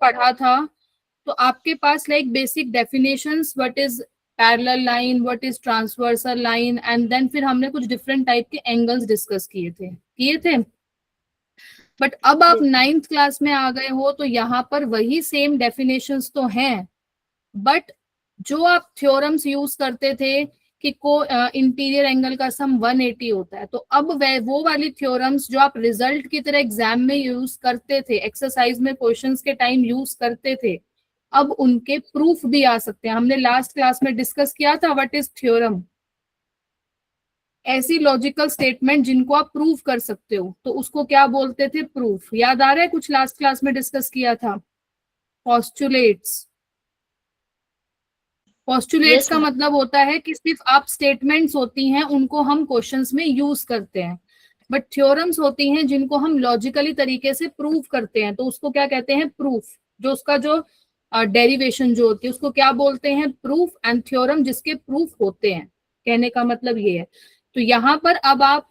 पढ़ा था, तो आपके पास like basic definitions, what is parallel line, what is transversal line, and then फिर हमने कुछ डिफरेंट टाइप के एंगल्स डिस्कस किए थे। बट अब आप 9th क्लास में आ गए हो, तो यहाँ पर वही सेम डेफिनेशंस तो हैं, बट जो आप थ्योरम्स यूज करते थे कि को इंटीरियर एंगल का सम 180 होता है, तो अब वो वाली थ्योरम्स जो आप रिजल्ट की तरह एग्जाम में यूज करते थे, एक्सरसाइज में क्वेश्चंस के टाइम यूज करते थे, अब उनके प्रूफ भी आ सकते हैं। हमने लास्ट क्लास में डिस्कस किया था व्हाट इज थ्योरम, ऐसी लॉजिकल स्टेटमेंट जिनको आप प्रूव कर सकते हो, तो उसको क्या बोलते थे, प्रूफ। याद आ रहा है, कुछ लास्ट क्लास में डिस्कस किया था। पोस्टुलेट्स, पोस्टुलेट्स Yes, का ma'am. मतलब होता है कि सिर्फ आप स्टेटमेंट्स होती हैं उनको हम क्वेश्चंस में यूज करते हैं, बट थ्योरम्स होती हैं जिनको हम लॉजिकली तरीके से प्रूव करते हैं, तो उसको क्या कहते हैं, प्रूफ। जो उसका जो डेरिवेशन जो होती है उसको क्या बोलते हैं, प्रूफ। एंड थ्योरम जिसके प्रूफ होते हैं, कहने का मतलब ये है। तो यहाँ पर अब आप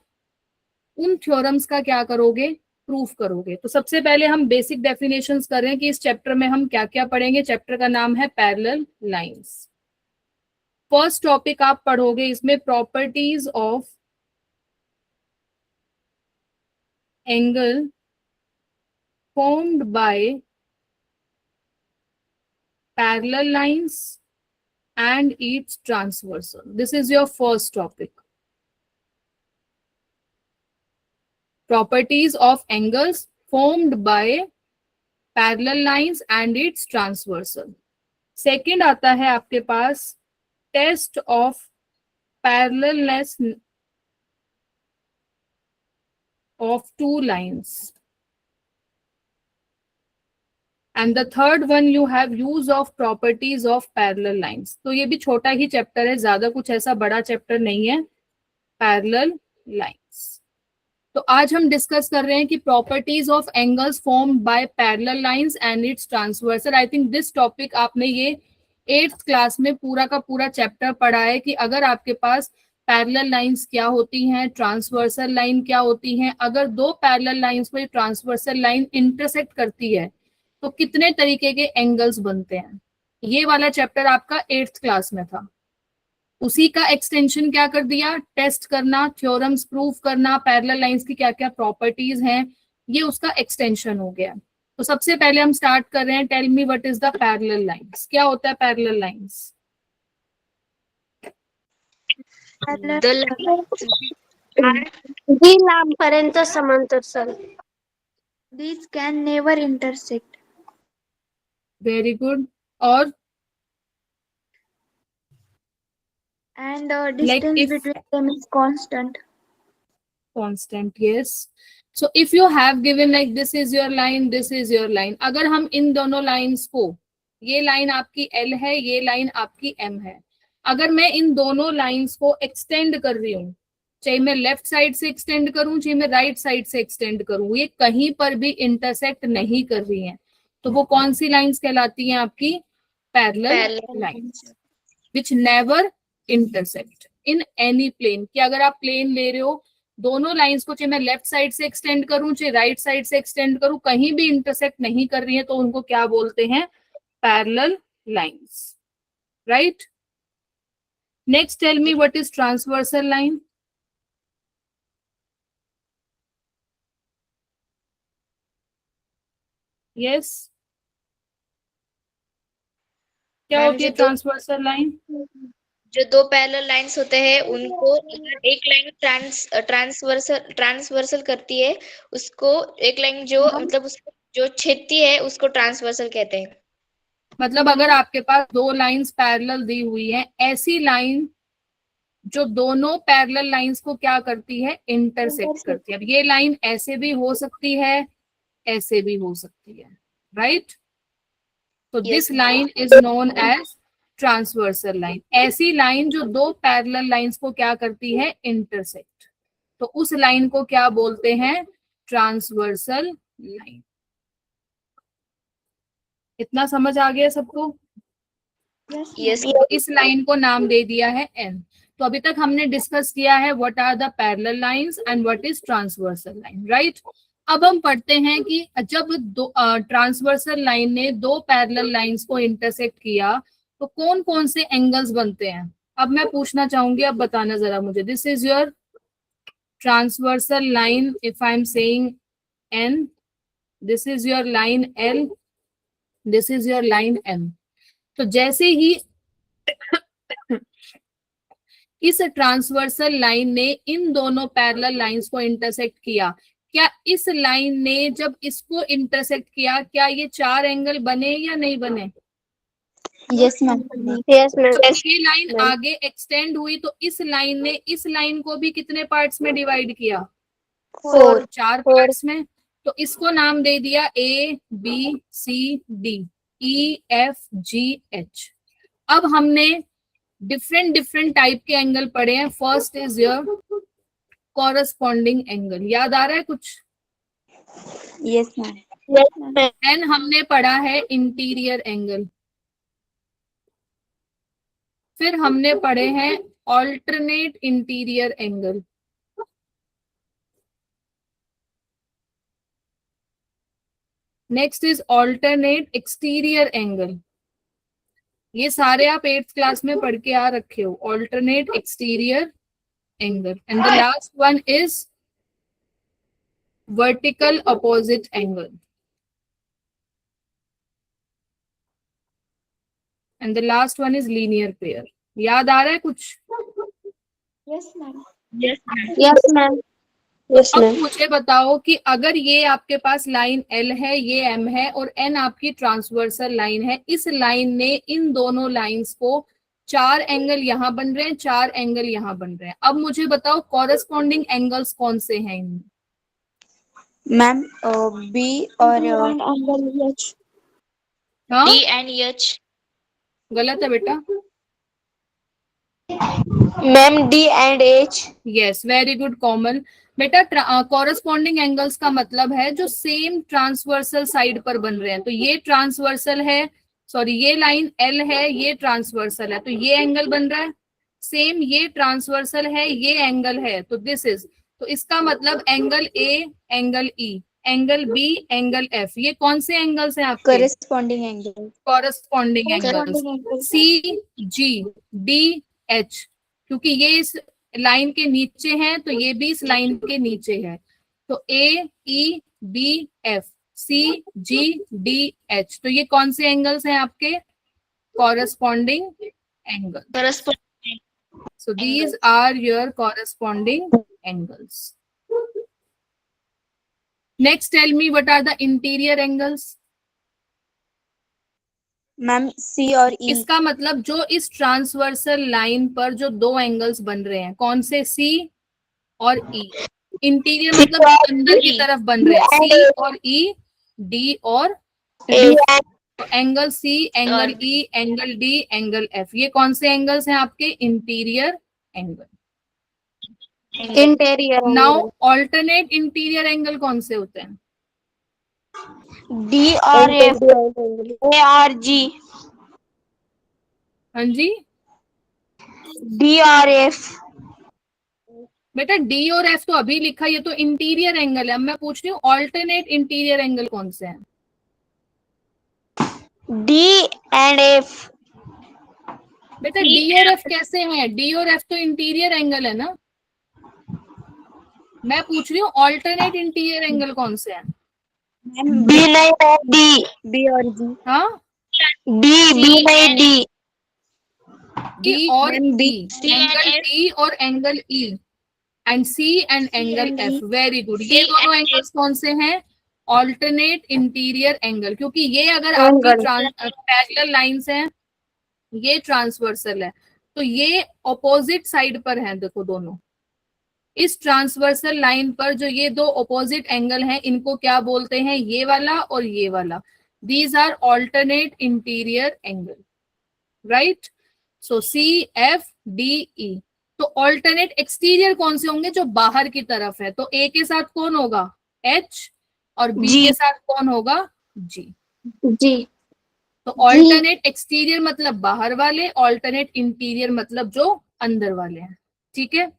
उन थ्योरम्स का क्या करोगे, प्रूफ करोगे। तो सबसे पहले हम बेसिक डेफिनेशंस कर रहे हैं कि इस चैप्टर में हम क्या क्या पढ़ेंगे। चैप्टर का नाम है पैरेलल लाइंस। फर्स्ट टॉपिक आप पढ़ोगे इसमें, properties of angle formed bye parallel lines and its transversal. This is your first topic. Properties of angles formed by parallel lines and its transversal. Second आता है आपके पास test of parallelness of two lines. And the third one you have use of properties of parallel lines. तो ये भी छोटा ही chapter है, ज्यादा कुछ ऐसा बड़ा चैप्टर नहीं है, पैरेलल लाइंस। तो आज हम डिस्कस कर रहे हैं कि properties of angles formed bye parallel lines and it's transversal. I think this topic आपने ये 8th क्लास में पूरा का पूरा चैप्टर पढ़ा है कि अगर आपके पास पैरेलल लाइंस क्या होती हैं, ट्रांसवर्सल लाइन क्या होती हैं, अगर दो पैरेलल लाइंस को ट्रांसवर्सल लाइन इंटरसेक्ट करती है तो कितने तरीके के एंगल्स बनते हैं। ये वाला चैप्टर आपका 8th क्लास में था। उसी का एक्सटेंशन क्या कर दिया, टेस्ट करना, थ्योरम्स प्रूफ करना, पैरेलल लाइंस की क्या क्या प्रॉपर्टीज हैं, ये उसका एक्सटेंशन हो गया। तो सबसे पहले हम स्टार्ट कर रहे हैं, tell me what is the parallel lines. क्या होता है पैरेलल लाइंस? The lines जी लांबपर्यंत समांतर sir. These can never intersect. Very good. और And Like distance if- between them is constant. constant, yes. So if you have given like this is your line, this is your line, अगर हम इन दोनों lines को, ये line आपकी L है, ये line आपकी M है, अगर मैं इन दोनों लाइंस को एक्सटेंड कर रही हूँ, चाहे मैं लेफ्ट साइड से एक्सटेंड करूं चाहे मैं राइट साइड से एक्सटेंड करूं, ये कहीं पर भी इंटरसेक्ट नहीं कर रही हैं, तो वो कौन सी लाइंस कहलाती हैं आपकी, parallel lines, which never intersect in any plane. कि अगर आप प्लेन ले रहे हो, दोनों लाइंस को चाहे मैं लेफ्ट साइड से एक्सटेंड करूं चाहे राइट साइड से एक्सटेंड करूं, कहीं भी इंटरसेक्ट नहीं कर रही है, तो उनको क्या बोलते हैं, parallel lines, right. Next tell me what is transversal line. Yes, क्या Ma'am, होती है ट्रांसवर्सल लाइन? जो दो पैरेलल लाइंस होते हैं उनको अगर एक लाइन ट्रांसवर्सल करती है, उसको एक लाइन जो मतलब उसको जो छेदती है उसको ट्रांसवर्सल कहते हैं। मतलब अगर आपके पास दो लाइंस पैरेलल दी हुई हैं, ऐसी लाइन जो दोनों पैरेलल लाइंस को क्या करती है, इंटरसेक्ट करती है। अब ये लाइन ऐसे भी हो सकती है, ऐसे भी हो सकती है, राइट। तो this line is known as transversal line. ऐसी लाइन जो दो पैरेलल लाइंस को क्या करती है, इंटरसेक्ट, तो उस लाइन को क्या बोलते हैं, ट्रांसवर्सल लाइन। इतना समझ आ गया सबको? यस तो इस लाइन को नाम दे दिया है एन। तो अभी तक हमने डिस्कस किया है what are the parallel lines and what is transversal line, right. अब हम पढ़ते हैं कि जब दो ट्रांसवर्सल लाइन ने दो पैरेलल लाइंस को इंटरसेक्ट किया तो कौन कौन से एंगल्स बनते हैं। अब मैं पूछना चाहूंगी, अब बताना जरा मुझे। This is your transversal line, if I am saying N, this is your line L, this is your line M. तो जैसे ही इस ट्रांसवर्सल लाइन ने इन दोनों पैरेलल लाइंस को इंटरसेक्ट किया, क्या इस लाइन ने जब इसको इंटरसेक्ट किया, क्या ये चार एंगल बने या नहीं बने? Yes ma'am. Yes ma'am. तो ये लाइन आगे एक्सटेंड हुई तो इस लाइन ने इस लाइन को भी कितने पार्ट्स में डिवाइड किया? 4। चार पार्ट्स में। तो इसको नाम दे दिया A B C D, E F G H. अब हमने डिफरेंट डिफरेंट टाइप के एंगल पढ़े हैं। First is your corresponding angle, याद आ रहा है कुछ? Yes ma'am. देन हमने पढ़ा है इंटीरियर एंगल, फिर हमने पढ़े हैं alternate interior angle, next is alternate exterior angle. ये सारे आप 8th क्लास में पढ़ के आ रखे हो, alternate exterior angle. And the last one is vertical opposite angle, and the last one is linear pair. याद आ रहा है कुछ? Yes, ma'am. Yes ma'am. Yes अब मैम। मुझे बताओ कि अगर ये आपके पास लाइन एल है, ये एम है और एन आपकी ट्रांसवर्सल लाइन है, इस लाइन ने इन दोनों लाइंस को चार एंगल यहाँ बन रहे हैं, चार एंगल यहाँ बन रहे हैं। अब मुझे बताओ कॉरेस्पॉन्डिंग एंगल्स कौन से हैं इनमें? मैम बी और And angle H. हाँ, डी एंड एच। गलत है बेटा। Ma'am D and H. Yes, very good Komal. बेटा कॉरेस्पॉन्डिंग एंगल्स का मतलब है जो सेम ट्रांसवर्सल साइड पर बन रहे हैं। तो ये ट्रांसवर्सल है, सॉरी ये लाइन एल है, ये ट्रांसवर्सल है, तो ये एंगल बन रहा है। सेम ये ट्रांसवर्सल है, ये एंगल है, तो दिस इज, तो इसका मतलब angle A, angle E, angle B, angle F, ये कौन से एंगल्स हैं आपके? Corresponding angle. Corresponding angles. Corresponding angle. C G D H, क्योंकि ये इस लाइन के नीचे है तो ये भी इस लाइन के नीचे है। तो A E B F C G D H, तो ये कौन से एंगल्स हैं आपके? Corresponding angle. corresponding So these are your corresponding angles. Next, tell me what are the interior angles? Ma'am C और ई। इसका मतलब जो इस ट्रांसवर्सल लाइन पर जो दो एंगल्स बन रहे हैं, कौन से? सी और ई। इंटीरियर मतलब जो अंदर की तरफ बन रहे हैं, सी और ई, डी और angle C, angle E, angle D, angle F, ये कौन से एंगल्स हैं आपके? Interior angle. Interior. Now alternate interior angle कौन से होते हैं? डी और एफ, ए और जी। हाँ जी डी और एफ। बेटा, डी और एफ तो अभी लिखा, ये तो इंटीरियर एंगल है। अब मैं पूछ रही हूँ ऑल्टरनेट इंटीरियर एंगल कौन से हैं? D and F. बेटा डी और एफ कैसे हैं? डी और एफ तो इंटीरियर एंगल है ना। मैं पूछ रही हूँ ऑल्टरनेट इंटीरियर एंगल कौन से हैं? बी नहीं है, डी। बी और जी। हाँ, डी बी नहीं, डी। डी और B, ई, एंगल डी और angle E, and C and angle F. Very good. ये दोनों एंगल्स कौन से हैं? ऑल्टरनेट इंटीरियर एंगल, क्योंकि ये अगर आपकी पैरेलल लाइंस हैं, ये ट्रांसवर्सल है, तो ये ऑपोजिट साइड पर हैं। देखो दोनों इस ट्रांसवर्सल लाइन पर जो ये दो ऑपोजिट एंगल हैं, इनको क्या बोलते हैं? ये वाला और ये वाला। These are alternate interior angle, right? So C F D E. तो ऑल्टरनेट एक्सटीरियर कौन से होंगे? जो बाहर की तरफ है। तो ए के साथ कौन होगा? एच, और बी जी। के साथ कौन होगा? जी। जी। तो ऑल्टरनेट एक्सटीरियर मतलब बाहर वाले, ऑल्टरनेट इंटीरियर मतलब जो अंदर वाले हैं। ठीक है।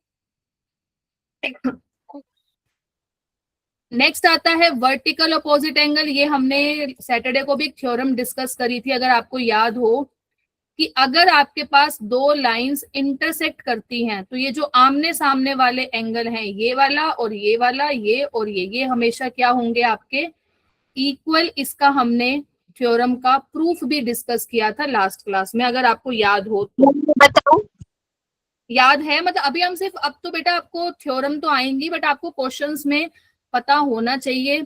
नेक्स्ट आता है वर्टिकल अपोजिट एंगल। ये हमने सैटरडे को भी एक थ्योरम डिस्कस करी थी, अगर आपको याद हो, कि अगर आपके पास दो लाइंस इंटरसेक्ट करती हैं तो ये जो आमने सामने वाले एंगल हैं, ये वाला और ये वाला, ये और ये हमेशा क्या होंगे आपके इक्वल। इसका हमने थ्योरम का प्रूफ भी डिस्कस किया था लास्ट क्लास में, अगर आपको याद हो तो। बताओ। याद है? मतलब अभी हम सिर्फ, अब तो बेटा आपको थ्योरम तो आएंगी, बट आपको क्वेश्चंस में पता होना चाहिए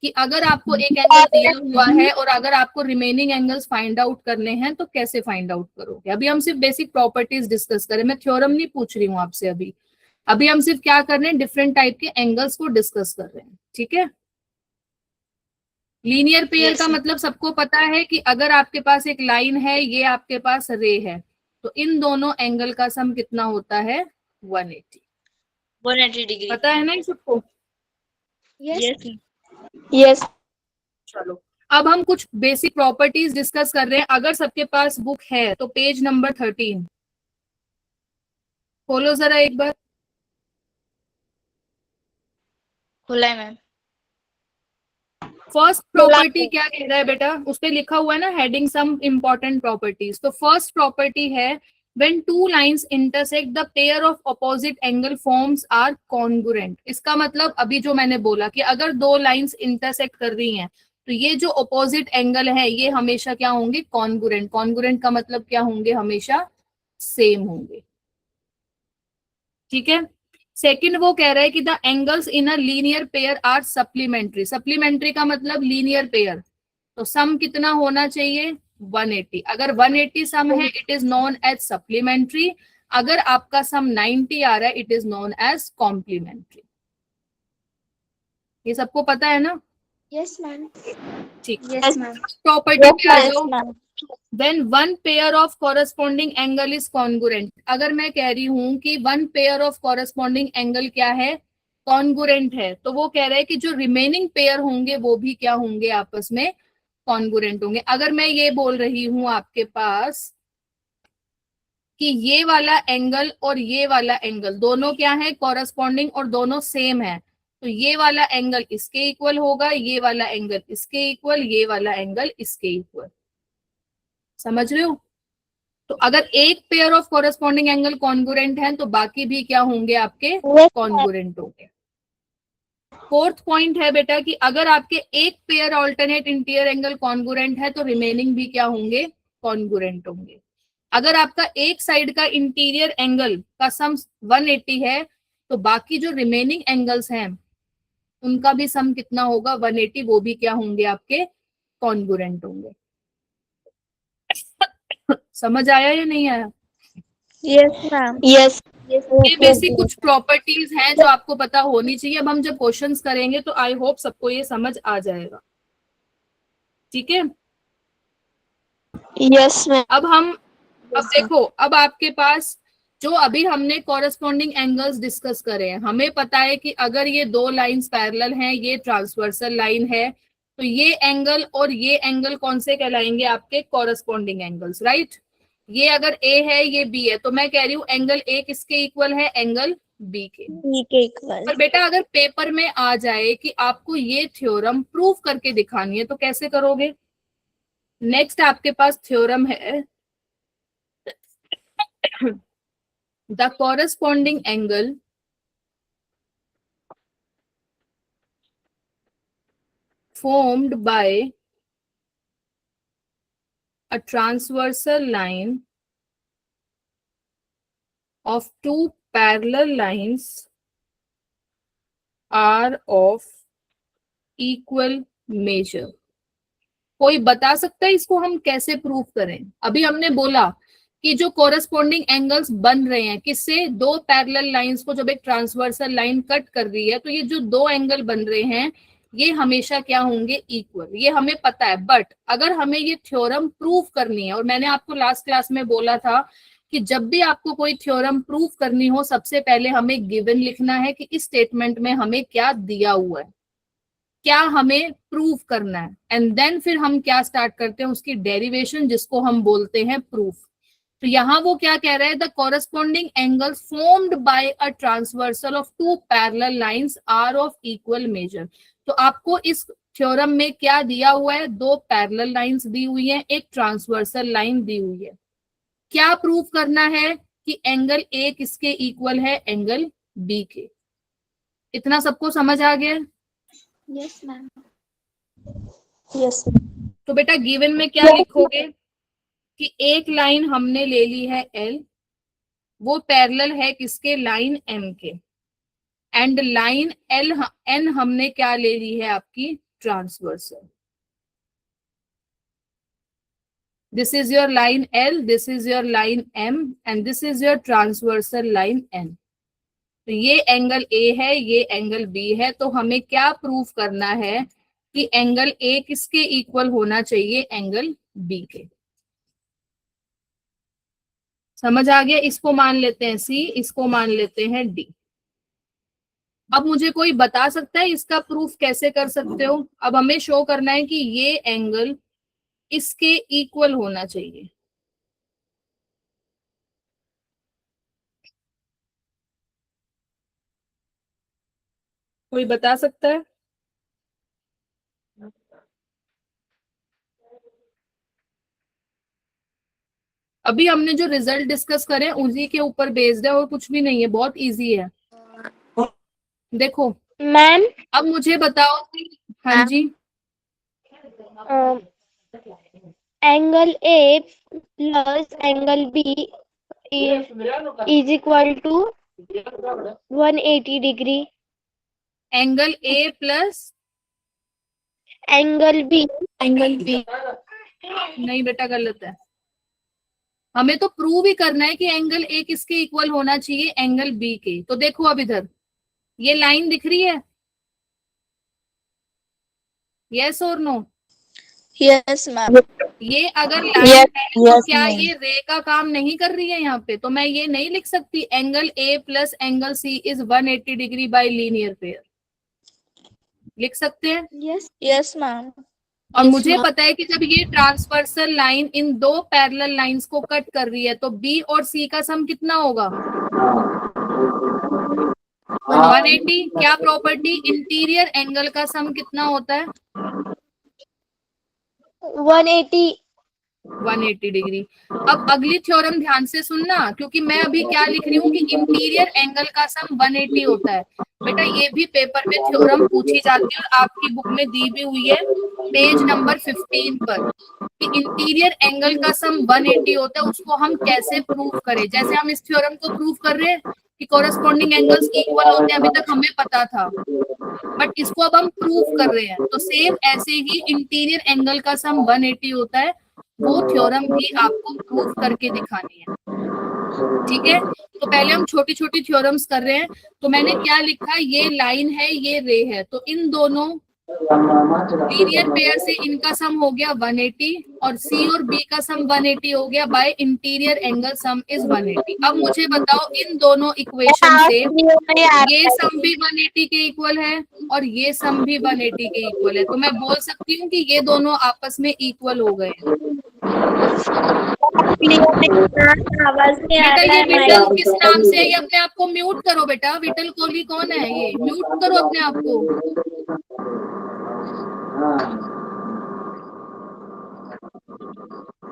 कि अगर आपको एक एंगल दिया हुआ है और अगर आपको रिमेनिंग एंगल्स फाइंड आउट करने हैं तो कैसे फाइंड आउट करोगे। अभी हम सिर्फ बेसिक प्रॉपर्टीज डिस्कस करें, मैं थ्योरम नहीं पूछ रही हूँ आपसे अभी। अभी हम सिर्फ क्या कर रहे हैं, डिफरेंट टाइप के एंगल्स को डिस्कस कर रहे हैं, ठीक है। लीनियर पेयर का मतलब सबको पता है कि अगर आपके पास एक लाइन है, ये आपके पास रे है, तो इन दोनों एंगल का सम कितना होता है, 180 डिग्री। पता है ना ये सबको? Yes. Yes. चलो अब हम कुछ बेसिक प्रॉपर्टीज डिस्कस कर रहे हैं। अगर सबके पास बुक है तो पेज नंबर 13 खोलो जरा एक बार। खुला है मैम। फर्स्ट प्रॉपर्टी क्या कह रहा है बेटा, उस पे लिखा हुआ है ना हेडिंग सम इंपॉर्टेंट प्रॉपर्टीज। तो फर्स्ट प्रॉपर्टी है when two lines intersect the pair of opposite angle forms are congruent। इसका मतलब अभी जो मैंने बोला कि अगर दो लाइंस इंटरसेक्ट कर रही हैं तो ये जो ऑपोजिट एंगल है ये हमेशा क्या होंगे, कॉन्ग्रुएंट। कॉन्ग्रुएंट का मतलब क्या होंगे, हमेशा सेम होंगे, ठीक है। सेकंड वो कह रहा है कि the angles in a linear pair are supplementary. Supplementary का मतलब लीनियर पेयर, तो सम कितना होना चाहिए, 180। अगर 180 सम है it is known as supplementary. अगर आपका सम 90 आ रहा है it is known as complementary. ये सबको पता है ना? Yes, ma'am. ठीक। Yes, ma'am. प्रॉपर्टी पे आ जाओ। ma'am. When one pair of corresponding angle is congruent। अगर मैं कह रही हूं कि one pair of corresponding angle क्या है, कॉन्गुरेंट है, तो वो कह रहे हैं कि जो रिमेनिंग पेयर होंगे वो भी क्या होंगे, आपस में कॉन्गुरेंट होंगे। अगर मैं ये बोल रही हूं आपके पास कि ये वाला एंगल और ये वाला एंगल दोनों क्या है, कॉरेस्पॉन्डिंग और दोनों सेम है, तो ये वाला एंगल इसके इक्वल होगा, ये वाला एंगल इसके इक्वल, ये वाला एंगल इसके इक्वल। समझ रहे हो? तो अगर एक pair of corresponding angle congruent है तो बाकी भी क्या होंगे, आपके कॉन्गुरेंट होंगे। फोर्थ पॉइंट है बेटा कि अगर आपके एक pair alternate interior angle congruent है तो रिमेनिंग भी क्या होंगे, कॉन्गुरेंट होंगे। अगर आपका एक साइड का इंटीरियर एंगल का सम 180 है तो बाकी जो रिमेनिंग एंगल्स हैं उनका भी सम कितना होगा, 180, वो भी क्या होंगे, आपके कॉन्गुरेंट होंगे। समझ आया या नहीं आया? Yes, ma'am. Yes. ये बेसिक कुछ प्रॉपर्टीज हैं जो आपको पता होनी चाहिए। अब हम जब क्वेश्चंस करेंगे तो आई होप सबको ये समझ आ जाएगा, ठीक है। Yes, ma'am. अब देखो, अब आपके पास जो अभी हमने कॉरेस्पॉन्डिंग एंगल्स डिस्कस करे हैं, हमें पता है कि अगर ये दो लाइंस पैरेलल हैं, ये ट्रांसवर्सल लाइन है, तो ये एंगल और ये एंगल कौन से कहलाएंगे, आपके कॉरेस्पॉन्डिंग एंगल्स, राइट। ये अगर ए है, ये बी है, तो मैं कह रही हूँ एंगल ए किसके इक्वल है, एंगल बी के। B के इक्वल। पर बेटा अगर पेपर में आ जाए कि आपको ये थ्योरम प्रूव करके दिखानी है तो कैसे करोगे। नेक्स्ट आपके पास थ्योरम है, the corresponding angle formed by a transversal line of two parallel lines are of equal measure। कोई बता सकता है इसको हम कैसे प्रूव करें। अभी हमने बोला कि जो कोरेस्पॉन्डिंग एंगल्स बन रहे हैं किससे, दो पैरेलल लाइंस को जब एक ट्रांसवर्सल लाइन कट कर रही है तो ये जो दो एंगल बन रहे हैं ये हमेशा क्या होंगे, इक्वल। ये हमें पता है, बट अगर हमें ये थ्योरम प्रूव करनी है, और मैंने आपको लास्ट क्लास में बोला था कि जब भी आपको कोई थ्योरम प्रूव करनी हो सबसे पहले हमें गिवन लिखना है कि इस स्टेटमेंट में हमें क्या दिया हुआ है, क्या हमें प्रूव करना है, एंड देन फिर हम क्या स्टार्ट करते हैं, उसकी डेरिवेशन, जिसको हम बोलते हैं प्रूफ। तो यहाँ वो क्या कह रहा है, the corresponding angles formed by a transversal of two parallel lines are of equal measure. तो आपको इस थ्योरम में क्या दिया हुआ है, दो पैरेलल लाइंस दी हुई है, एक ट्रांसवर्सल लाइन दी हुई है। क्या प्रूव करना है कि एंगल ए किसके इक्वल है, एंगल बी के। इतना सबको समझ आ गया? Yes, ma'am. Yes. तो बेटा गिवन में क्या लिखोगे कि एक लाइन हमने ले ली है एल, वो पैरेलल है किसके, लाइन एम के, एंड लाइन एल एन हमने क्या ले ली है, आपकी transversal. This is your line L, this is your line M, and this is your transversal line N. तो ये एंगल ए है, ये एंगल बी है। तो हमें क्या प्रूफ करना है कि एंगल ए किसके इक्वल होना चाहिए, एंगल बी के। समझ आ गया? इसको मान लेते हैं सी, इसको मान लेते हैं डी। अब मुझे कोई बता सकता है इसका प्रूफ कैसे कर सकते हो? अब हमें शो करना है कि ये एंगल इसके इक्वल होना चाहिए। कोई बता सकता है? अभी हमने जो रिजल्ट डिस्कस करे उसी के ऊपर बेस्ड है और कुछ भी नहीं है, बहुत इजी है। देखो मैम, अब मुझे बताओ हाँ जी, angle A plus angle B is equal to 180 degree. Angle A plus angle B नहीं बेटा, गलत है। हमें तो प्रूव ही करना है कि एंगल ए किसके इक्वल होना चाहिए, एंगल बी के। तो देखो अब इधर ये लाइन दिख रही है, यस और नो? Yes ma'am. ये अगर लाइन है तो क्या ये रे का काम नहीं कर रही है यहाँ पे? तो मैं ये नहीं लिख सकती angle A plus angle C is 180 degree by linear pair? लिख सकते हैं। Yes. Yes ma'am. और मुझे पता है कि जब ये ट्रांसवर्सल लाइन इन दो पैरेलल लाइंस को कट कर रही है तो बी और सी का सम कितना होगा, 180। क्या प्रॉपर्टी, इंटीरियर एंगल का सम कितना होता है, 180। 180 डिग्री। अब अगली थ्योरम ध्यान से सुनना, क्योंकि मैं अभी क्या लिख रही हूँ कि इंटीरियर एंगल का सम 180 होता है। बेटा ये भी पेपर में थ्योरम पूछी जाती है और आपकी बुक में दी भी हुई है पेज नंबर 15 पर, कि इंटीरियर एंगल का सम 180 होता है। उसको हम कैसे प्रूव करें? जैसे हम इस थ्योरम को प्रूव कर रहे हैं कि कोरेस्पॉन्डिंग एंगल्स इक्वल होते हैं, अभी तक हमें पता था, बट इसको अब हम प्रूव कर रहे हैं। तो सेम ऐसे ही इंटीरियर एंगल का सम 180 होता है, वो थ्योरम भी आपको प्रूव करके दिखानी है। ठीक है, तो पहले हम छोटी छोटी थ्योरम्स कर रहे हैं। तो मैंने क्या लिखा, ये लाइन है, ये रे है, तो इन दोनों लीनियर पेयर से इनका सम हो गया 180, और सी और बी का सम 180 हो गया bye interior angle sum is 180। अब मुझे बताओ इन दोनों इक्वेशन से ये सम भी 180 के इक्वल है और ये सम भी 180 के इक्वल है, तो मैं बोल सकती हूँ कि ये दोनों आपस में इक्वल हो गए हैं। आवाज नहीं आ बेटा रहा ये है विटल माइक। किस नाम से है, ये अपने आप को म्यूट करो बेटा। विटल कोहली कौन है, ये म्यूट करो अपने आप को।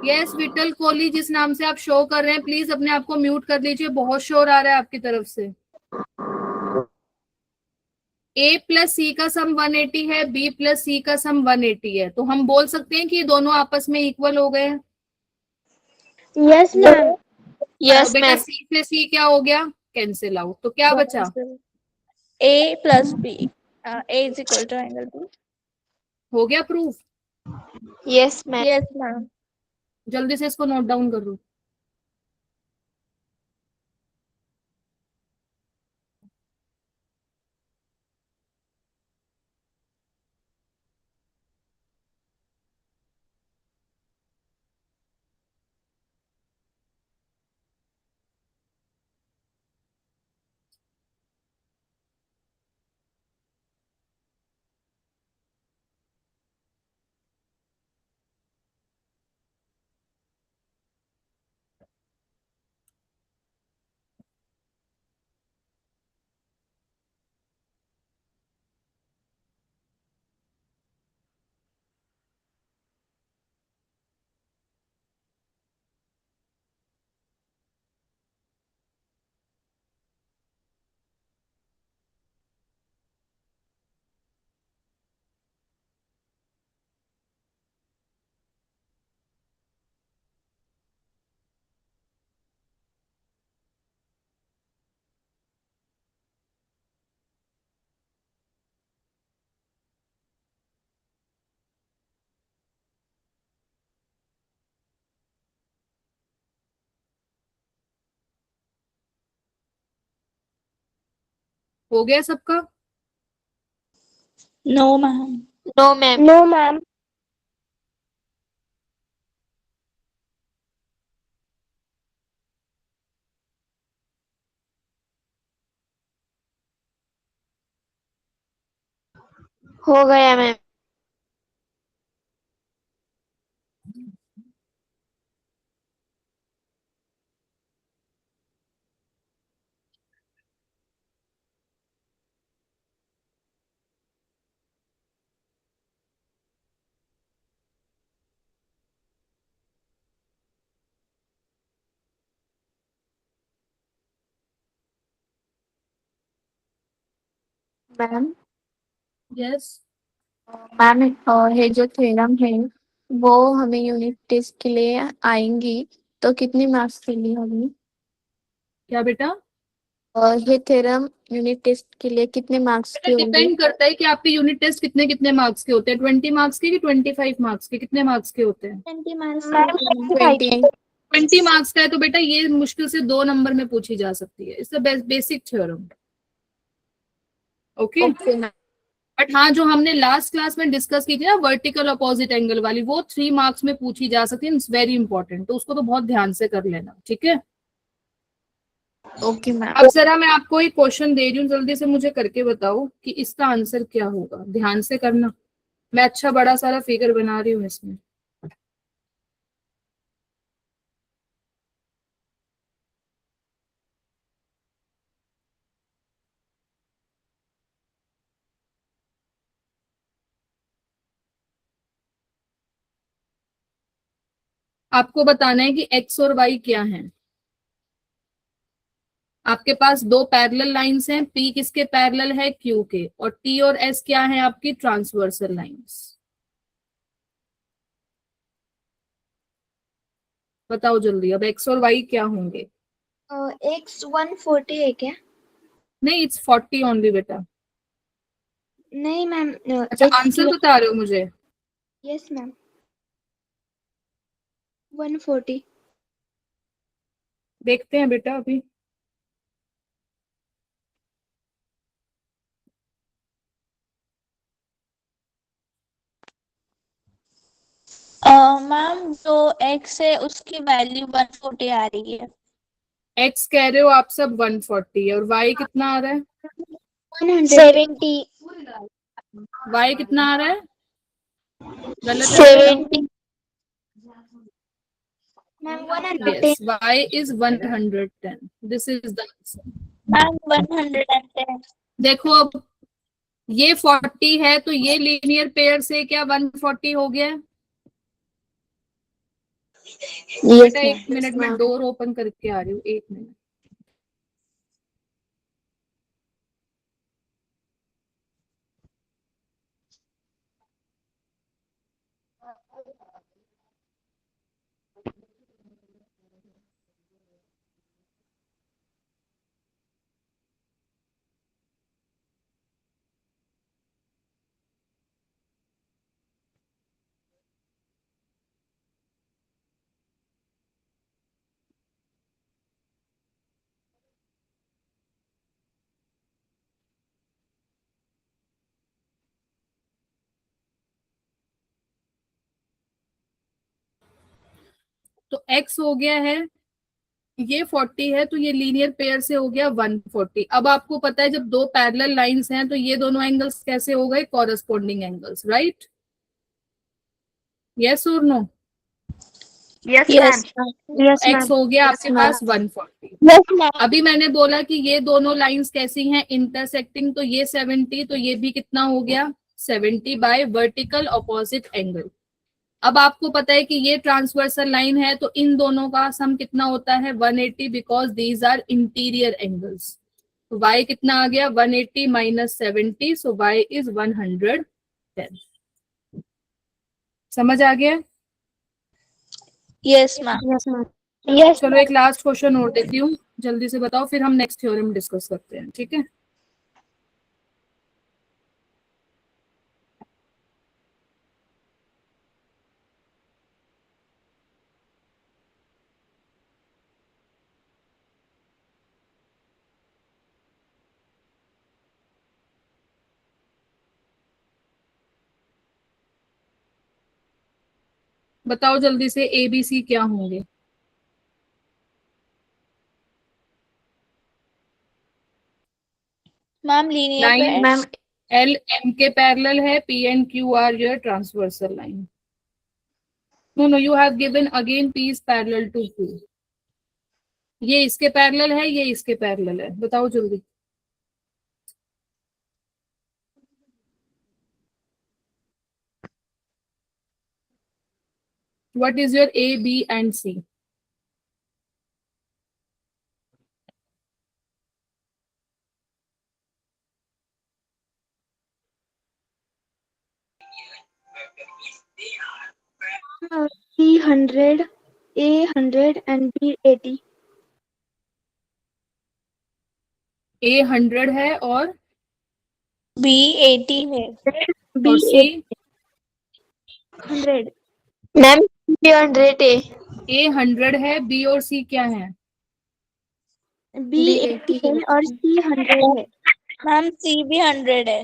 यस विटल कोहली जिस नाम से आप शो कर रहे हैं, प्लीज अपने आप को म्यूट कर लीजिए, बहुत शोर आ रहा है आपकी तरफ से। ए प्लस सी का सम 180 है, बी प्लस सी का सम 180 है, तो हम बोल सकते हैं कि ये दोनों आपस में इक्वल हो गए हैं। Yes ma'am. यस बेटा मैम। सी से सी क्या हो गया, कैंसिल आउट, तो क्या बचा, A plus B, A is equal to angle B. हो गया proof. Yes ma'am. Yes ma'am. जल्दी से इसको नोट डाउन कर लो। हो गया सबका? No, ma'am. No, ma'am. No, ma'am. हो गया मैम। Ma'am yes. मैम ये जो थ्योरम है वो हमें यूनिट टेस्ट के लिए आएंगी, तो कितने मार्क्स के लिए होगी? क्या बेटा? और ये थ्योरम यूनिट टेस्ट के लिए कितने मार्क्स के होंगे? डिपेंड करता है कि आपके यूनिट टेस्ट कितने कितने मार्क्स के होते हैं, 20 मार्क्स के कि 25 मार्क्स के, कितने मार्क्स के होते हैं? 20 मार्क्स मैम 20। 20 मार्क्स का है तो बेटा ये मुश्किल से 2 नंबर में पूछी जा सकती है, इससे basic theorem. Okay. Okay ma'am. But हाँ, जो हमने लास्ट क्लास में डिस्कस की थी ना वर्टिकल अपोजिट एंगल वाली, वो 3 मार्क्स में पूछी जा सकती है, इट्स वेरी इंपॉर्टेंट, तो उसको तो बहुत ध्यान से कर लेना, ठीक है? Okay ma'am. अब जरा मैं आपको एक क्वेश्चन दे रही हूँ, जल्दी से मुझे करके बताओ कि इसका आंसर क्या होगा, ध्यान से करना। मैं अच्छा बड़ा सारा फिगर बना रही हूँ इसमें। आपको बताना है कि एक्स और वाई क्या है। आपके पास दो पैरेलल लाइंस हैं, पी किसके पैरेलल है? क्यू के। और टी और एस क्या है? आपकी ट्रांसवर्सल लाइंस। बताओ जल्दी, अब एक्स और वाई क्या होंगे? एक्स 140 है क्या? नहीं, इट्स 40 ओनली बेटा। नहीं मैम। अच्छा, एक्स की। आंसर बता रहे हो मुझे? Yes ma'am 140। देखते हैं बेटा अभी। मैम जो x है उसकी वैल्यू 140 आ रही है। एक्स कह रहे हो आप सब 140 है, और वाई कितना आ रहा है? 70। वाई कितना आ रहा है? गलत है तो बताओ। 70 ma'am 110। Yes, Y is 110, this is the answer. Ma'am 110। देखो अब, ये 40 है तो ये लीनियर पेयर से क्या 140 हो गया है? बेटा एक मिनट में डोर ओपन करके आ रही हूँ, एक मिनट। तो x हो गया है, ये 40 है तो ये लीनियर पेयर से हो गया 140। अब आपको पता है जब दो पैरेलल लाइंस हैं तो ये दोनों एंगल्स कैसे हो गए? Corresponding angles, right? यस और no? Yes yes ma'am. Yes X ma'am. हो गया आपके पास 140। Yes ma'am. अभी मैंने बोला कि ये दोनों लाइंस कैसी हैं? इंटरसेक्टिंग, तो ये 70, तो ये भी कितना हो गया? 70 बाय वर्टिकल अपोजिट एंगल। अब आपको पता है कि ये ट्रांसवर्सल लाइन है तो इन दोनों का सम कितना होता है? 180, because these are interior angles. तो y कितना आ गया? 180 माइनस 70, सो y इज 110। समझ आ गया? Yes ma'am. Yes ma'am. Yes चलो मैम। एक लास्ट क्वेश्चन और देती हूँ, जल्दी से बताओ, फिर हम नेक्स्ट थ्योरम डिस्कस करते हैं, ठीक है? बताओ जल्दी से ए बी सी क्या होंगे। Ma'am linear line ma'am L M के पैरेलल है, P and Q are your transversal line. No no, you have given again P is parallel to Q. ये इसके पैरेलल है, ये इसके पैरेलल है, बताओ जल्दी। What is your A B and C? C 100, A 100 and B 80. A 100 है और बी 80 है। B और सी 100. मैम 300 है। ए 100 है, बी और सी क्या है? B B 80 80 है और C 100 है. मैम सी भी 100 है।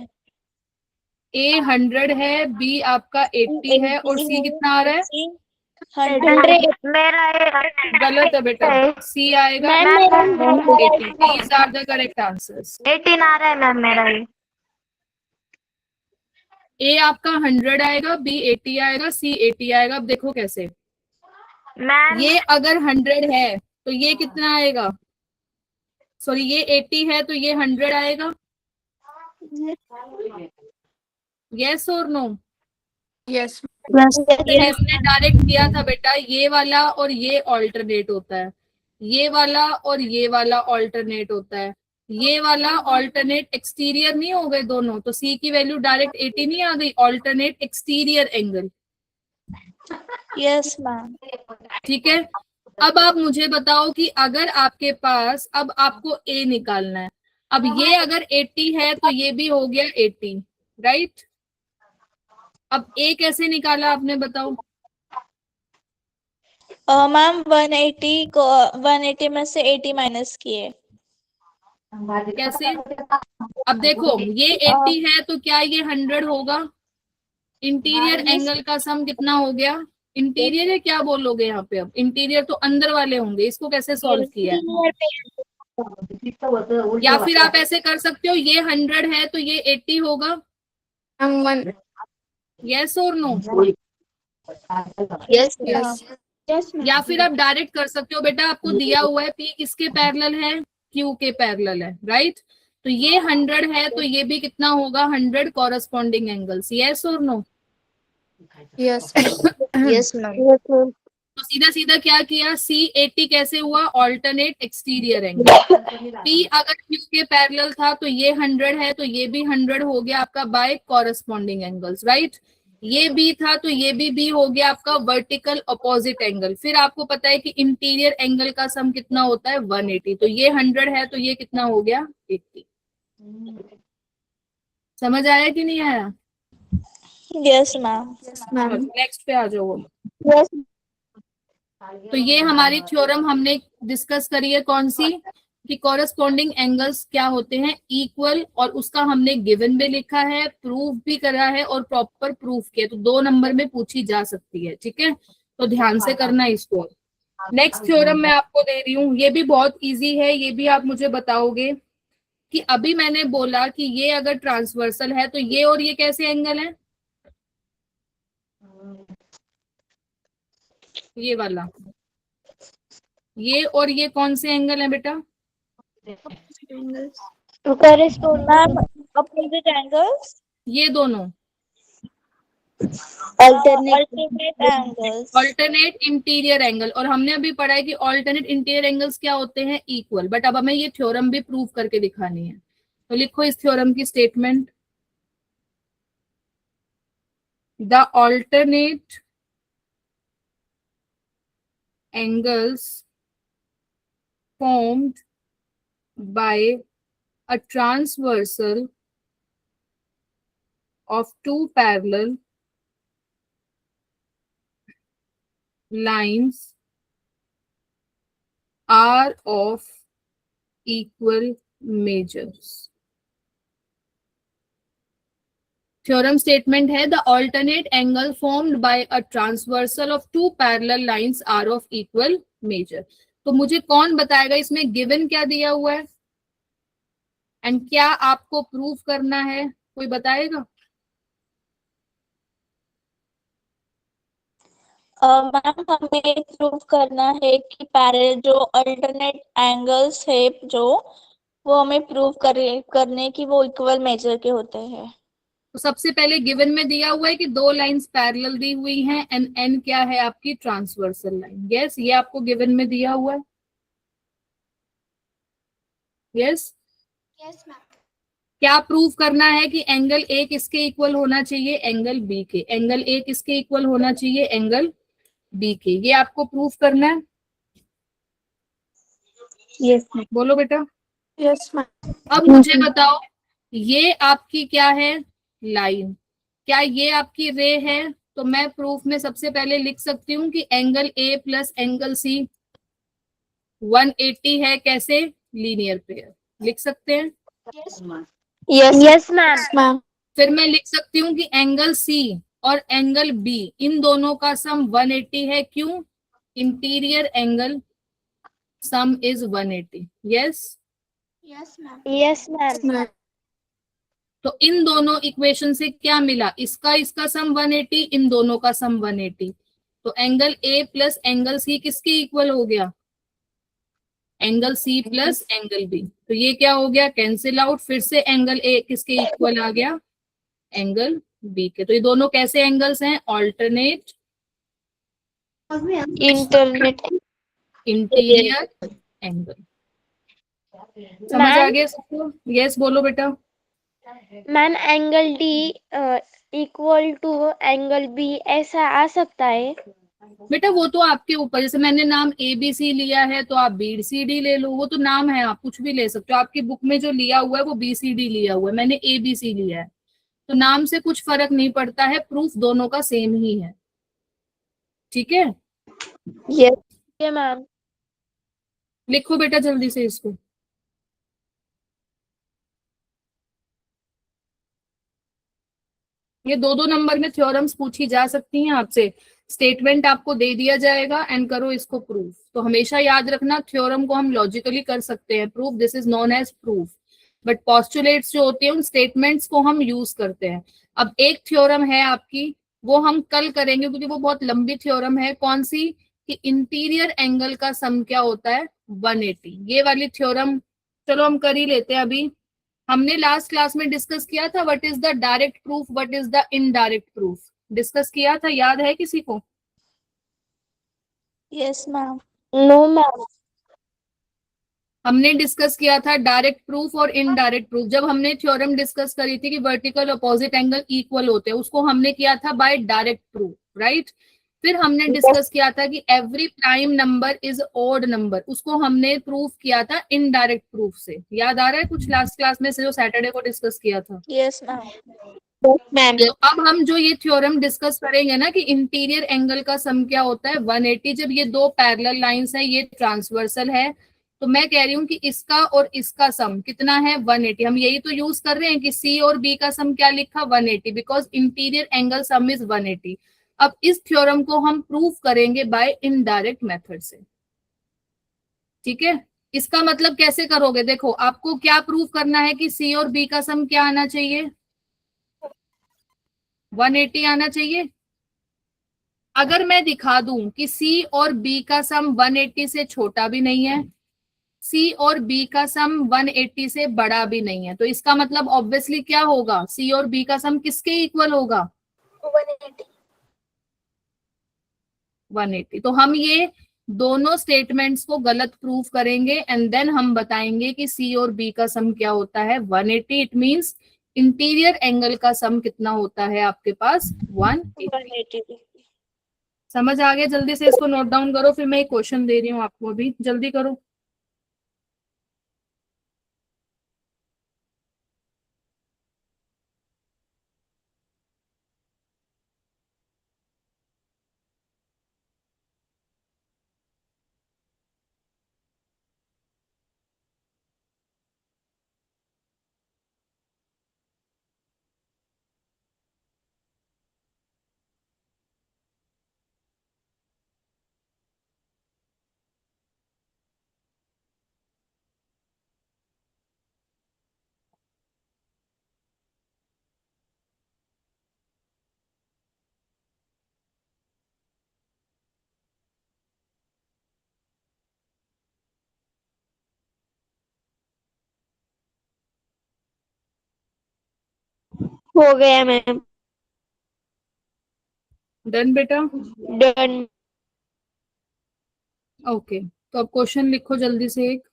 ए 100 है, बी आपका 80 है और सी कितना आ रहा है? सी 100 मेरा है। गलत है बेटा, सी आएगा ma'am 80। These are the correct answers. 18 आ रहा है मैम मेरा ये। ए आपका 100 आएगा, बी 80 आएगा, सी 80 आएगा। अब देखो कैसे, मैम ये अगर 100 है तो ये कितना आएगा? सॉरी, ये 80 है तो ये 100 आएगा। यस और नो? यस ये हमने डायरेक्ट किया था बेटा, ये वाला और ये ऑल्टरनेट होता है, ये वाला और ये वाला ऑल्टरनेट होता है, ये वाला ऑल्टरनेट एक्सटीरियर नहीं हो गए दोनों, तो सी की वैल्यू डायरेक्ट 80 नहीं आ गई, alternate exterior angle. Yes ma'am. ठीक है, अब आप मुझे बताओ कि अगर आपके पास, अब आपको ए निकालना है, अब ये अगर 80 है तो ये भी हो गया 80, राइट? अब ए कैसे निकाला आपने, बताओ। मैम 180 को 180 में से 80 माइनस किए। कैसे? अब देखो, ये 80 है तो क्या ये 100 होगा? इंटीरियर एंगल का सम कितना हो गया? इंटीरियर है, क्या बोलोगे यहाँ पे? अब इंटीरियर तो अंदर वाले होंगे, इसको कैसे सॉल्व किया है? या फिर आप ऐसे कर सकते हो, ये 100 है तो ये 80 होगा। यस और नो? Yes Yes, ma'am. या फिर आप डायरेक्ट कर सकते हो, बेटा आपको दिया हुआ है पी किसके पैरेलल है? क्यू के पैरेलल है, राइट? तो ये 100 है तो ये भी कितना होगा? 100 कॉरस्पॉन्डिंग एंगल्स। यस और नो? Yes yes ma'am. तो सीधा सीधा क्या किया, सी 80 कैसे हुआ? Alternate exterior angle. पी अगर क्यू के पैरेलल था तो ये 100 है तो ये भी 100 हो गया आपका बाय कॉरस्पॉन्डिंग एंगल्स, राइट? ये बी था तो ये भी बी हो गया आपका वर्टिकल अपोजिट एंगल। फिर आपको पता है कि इंटीरियर एंगल का सम कितना होता है? 180। तो ये 100 है तो ये कितना हो गया? 80। समझ आया कि नहीं आया? Yes ma'am. मैम नेक्स्ट पे आ जाओ। तो ये हमारी थ्योरम हमने डिस्कस करी है, कौन सी? कि कॉरस्पॉन्डिंग एंगल्स क्या होते हैं? इक्वल। और उसका हमने गिवन भी लिखा है, प्रूफ भी करा है और प्रॉपर प्रूफ किया, तो 2 नंबर में पूछी जा सकती है। ठीक है, तो ध्यान से करना इसको। नेक्स्ट थ्योरम मैं आपको दे रही हूँ, ये भी बहुत इजी है, ये भी आप मुझे बताओगे कि अभी मैंने बोला कि ये अगर ट्रांसवर्सल है तो ये और ये कैसे एंगल है? ये वाला, ये और ये कौन से एंगल है बेटा? मैम अपोजिट एंगल्स, ये दोनों alternate angles. Alternate interior angle. और हमने अभी पढ़ा है कि ऑल्टरनेट इंटीरियर एंगल्स क्या होते हैं? इक्वल। बट अब हमें ये थ्योरम भी प्रूव करके दिखानी है, तो लिखो इस थ्योरम की statement. The alternate angles formed by a transversal of two parallel lines are of equal measures. Theorem statement है the alternate angle formed by a transversal of two parallel lines are of equal measure. तो मुझे कौन बताएगा इसमें given क्या दिया हुआ है एंड क्या आपको प्रूफ करना है, कोई बताएगा? मैम हमें प्रूव करना है कि पैरेलल जो अल्टरनेट एंगल्स है जो वो हमें प्रूव करने की वो इक्वल मेजर के होते हैं। तो सबसे पहले गिवन में दिया हुआ है कि दो लाइंस पैरेलल दी हुई हैं एंड एन क्या है आपकी ट्रांसवर्सल लाइन। यस, ये आपको गिवन में दिया हुआ है। Yes, yes ma'am. क्या प्रूफ करना है कि एंगल ए किसके इक्वल होना चाहिए, एंगल बी के। एंगल ए किसके इक्वल होना चाहिए, एंगल बी के। ये आपको प्रूफ करना है। Yes ma'am. बोलो बेटा। Yes ma'am. अब मुझे बताओ, ये आपकी क्या है लाइन, क्या ये आपकी रे है? तो मैं प्रूफ में सबसे पहले लिख सकती हूँ कि angle A plus angle C 180 है। कैसे? लीनियर पेयर लिख सकते हैं। Yes ma'am. Yes ma'am. फिर मैं लिख सकती हूँ कि एंगल सी और एंगल बी इन दोनों का सम 180 है। क्यों? Interior angle sum is 180। Yes, yes ma'am. Yes ma'am. Ma'am. तो इन दोनों इक्वेशन से क्या मिला, इसका सम 180, इन दोनों का सम 180। तो angle A plus angle C किसके इक्वल हो गया, angle C plus angle B. तो ये क्या हो गया, कैंसिल आउट। फिर से एंगल ए किसके इक्वल आ गया, एंगल बी के। तो ये दोनों कैसे एंगल्स हैं, ऑल्टरनेट इंटरनेट। Interior angle. समझ आ मैम गया सबको? यस बोलो बेटा। Ma'am angle D equal to angle B ऐसा आ सकता है? बेटा वो तो आपके ऊपर, जैसे मैंने नाम ए बी सी लिया है तो आप बी सी डी ले लो, वो तो नाम है, आप कुछ भी ले सकते हो। आपकी बुक में जो लिया हुआ है वो बी सी डी लिया हुआ है, मैंने ए बी सी लिया है। तो नाम से कुछ फर्क नहीं पड़ता है, प्रूफ दोनों का सेम ही है। ठीक है, यस मैम। लिखो बेटा जल्दी से इसको। ये दो दो नंबर में थ्योरम्स पूछी जा सकती हैं आपसे। स्टेटमेंट आपको दे दिया जाएगा एंड करो इसको प्रूफ। तो हमेशा याद रखना, थ्योरम को हम लॉजिकली कर सकते हैं proof, this is known as proof, but postulates जो होते हैं उन स्टेटमेंट्स को हम यूज करते हैं। अब एक थ्योरम है आपकी, वो हम कल करेंगे क्योंकि वो बहुत लंबी थ्योरम है। कौन सी? कि इंटीरियर एंगल का सम क्या होता है, 180। ये वाली थ्योरम चलो हम कर ही लेते हैं अभी। हमने लास्ट क्लास में डिस्कस किया था what is the direct proof, what is the indirect proof, discuss किया था, याद है किसी को? Yes ma'am. No ma'am. हमने डिस्कस किया था डायरेक्ट प्रूफ और इनडायरेक्ट प्रूफ। जब हमने थ्योरम डिस्कस करी थी कि वर्टिकल अपोजिट एंगल इक्वल होते हैं, उसको हमने किया था बाय डायरेक्ट प्रूफ, राइट। फिर हमने डिस्कस किया था कि every prime number is odd number, उसको हमने प्रूफ किया था इनडायरेक्ट प्रूफ से। याद आ रहा है कुछ लास्ट क्लास में से जो सैटरडे को डिस्कस किया था? Yes ma'am. मैम। तो अब हम जो ये थ्योरम डिस्कस करेंगे ना कि इंटीरियर एंगल का सम क्या होता है, 180। जब ये दो पैरेलल लाइंस है, ये ट्रांसवर्सल है, तो मैं कह रही हूँ कि इसका और इसका सम कितना है, 180। हम यही तो यूज कर रहे हैं कि सी और बी का सम क्या लिखा, 180, because interior angle sum is 180। अब इस थ्योरम को हम प्रूफ करेंगे बाय इनडायरेक्ट मेथड से। ठीक है, इसका मतलब कैसे करोगे, देखो आपको क्या प्रूफ करना है कि सी और बी का सम क्या आना चाहिए, 180 आना चाहिए। अगर मैं दिखा दूं कि सी और बी का सम 180 से छोटा भी नहीं है, सी और बी का सम 180 से बड़ा भी नहीं है, तो इसका मतलब ऑब्वियसली क्या होगा, सी और बी का सम किसके इक्वल होगा, 180। 180। तो हम ये दोनों स्टेटमेंट्स को गलत प्रूफ करेंगे एंड देन हम बताएंगे कि सी और बी का सम क्या होता है, 180। इट मींस इंटीरियर एंगल का सम कितना होता है आपके पास, 180। समझ आ गया? जल्दी से इसको नोट डाउन करो, फिर मैं एक क्वेश्चन दे रही हूँ आपको, अभी जल्दी करो। हो गया मैम। डन बेटा? डन। ओके, तो अब क्वेश्चन लिखो जल्दी से एक।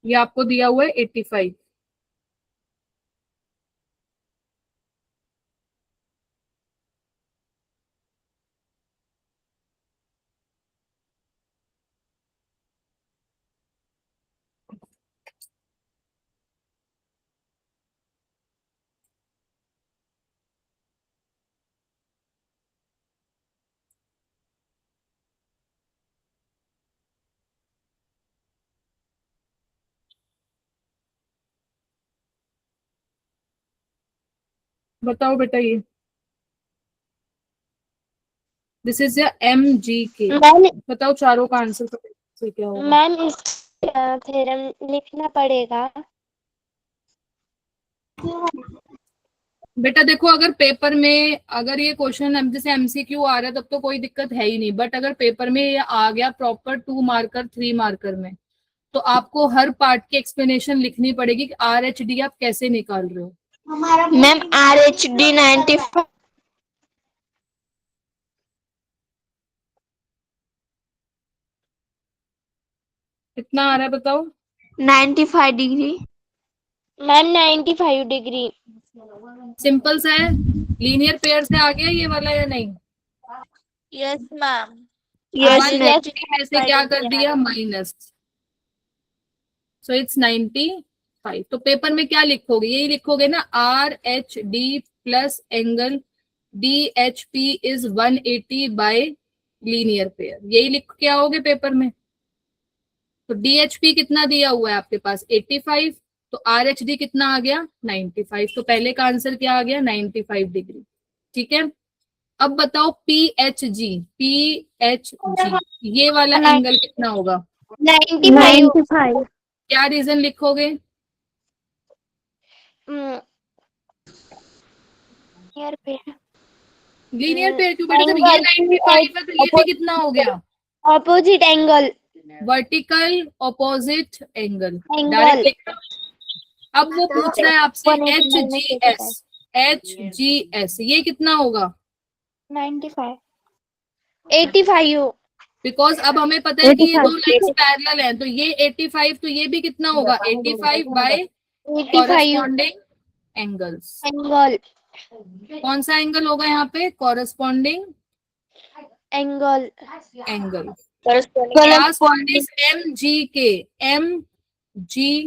ये आपको दिया हुआ है 85। बताओ बेटा, ये दिस इज एम जी के। मैम बताओ चारों का आंसर से क्या होगा। मैम इस थ्योरम लिखना पड़ेगा। बेटा देखो, अगर पेपर में अगर ये क्वेश्चन जैसे एमसीक्यू आ रहा है तब तो कोई दिक्कत है ही नहीं, बट अगर पेपर में ये आ गया प्रॉपर 2 मार्कर 3 मार्कर में, तो आपको हर पार्ट की एक्सप्लेनेशन लिखनी पड़ेगी कि RHD आप कैसे निकाल रहे हो। मैम RHD 95 कितना आ रहा है बताओ। 95 डिग्री। Ma'am 95 degree. सिंपल सा है, लीनियर पेयर से आ गया ये वाला या नहीं? Yes ma'am. Yes one ma'am. Eighty में से क्या कर दिया, माइनस, सो इट्स 95। तो पेपर में क्या लिखोगे, यही लिखोगे ना, RHD plus angle DHP is 180 bye linear pair, यही लिख के आओगे पेपर में। तो DHP कितना दिया हुआ है आपके पास, 85, तो RHD कितना आ गया, 95। तो पहले का आंसर क्या आ गया, 95 डिग्री। ठीक है, अब बताओ PHG ये वाला एंगल कितना होगा, 95। 95। क्या रीजन लिखोगे। ईयर पे लीनियर पेयर क्यों बेटा, जब ये 95 है तो ये भी कितना हो गया, opposite angle. Vertical opposite angle. Angle direct. अब वो पूछ रहा है आपसे 180 HGS ये कितना होगा, 95 85। बिकॉज अब हमें पता है कि ये 85। दो लाइंस पैरेलल हैं, तो ये 85, तो ये भी कितना होगा 85 बाय 85 कॉरेस्पॉन्डिंग एंगल्स। एंगल। कौन सा एंगल होगा यहाँ पे, corresponding angle. Angle. corresponding last one is MGK। MGK